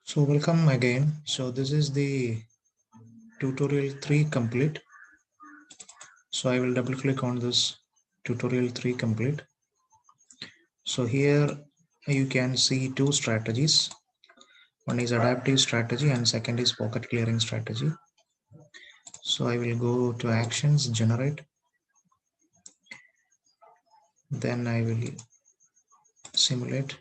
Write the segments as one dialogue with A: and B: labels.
A: So welcome again. So this is the tutorial 3 complete. So I will double click on this tutorial 3 complete. So here you can see two strategies. One is adaptive strategy and second is pocket clearing strategy. So I will go to actions, generate. Then I will simulate.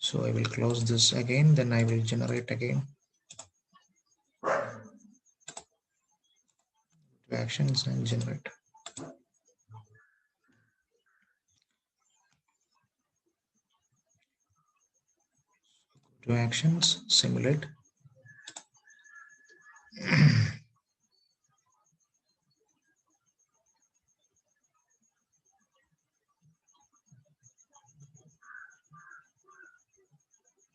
A: So I will close this again, then I will generate again. To actions and generate. To actions, simulate.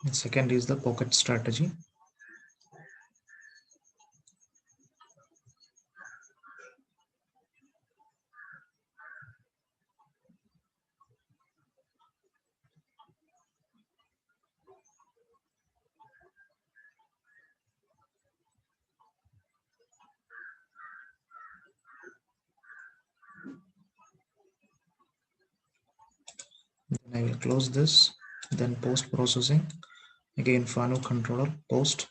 A: And second is the pocket strategy. Then I will close this, then post processing. Again, Fano controller, post.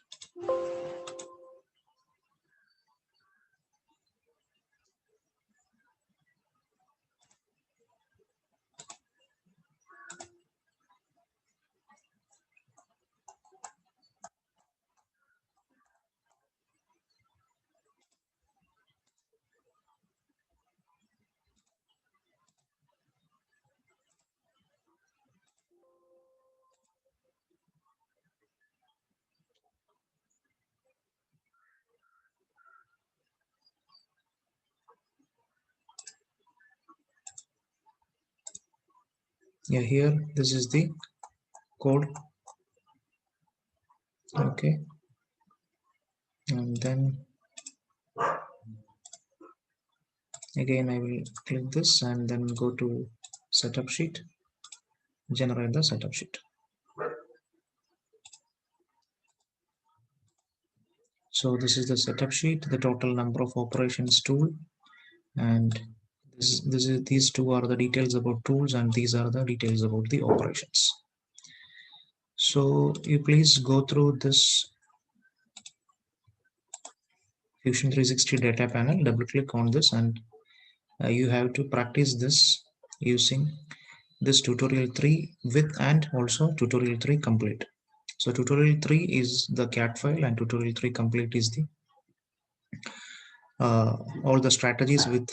A: Yeah, here, this is the code. Okay. And then again, I will click this and then go to setup sheet, generate the setup sheet. So this is the setup sheet, the total number of operations tool, and these two are the details about tools, and these are the details about the operations. So you please go through this Fusion 360 data panel, double click on this, and you have to practice this using this tutorial 3 with and also tutorial 3 complete. So tutorial 3 is the CAD file and tutorial 3 complete is the all the strategies with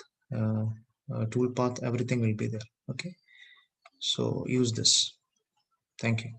A: toolpath, everything will be there. Okay, so use this. Thank you.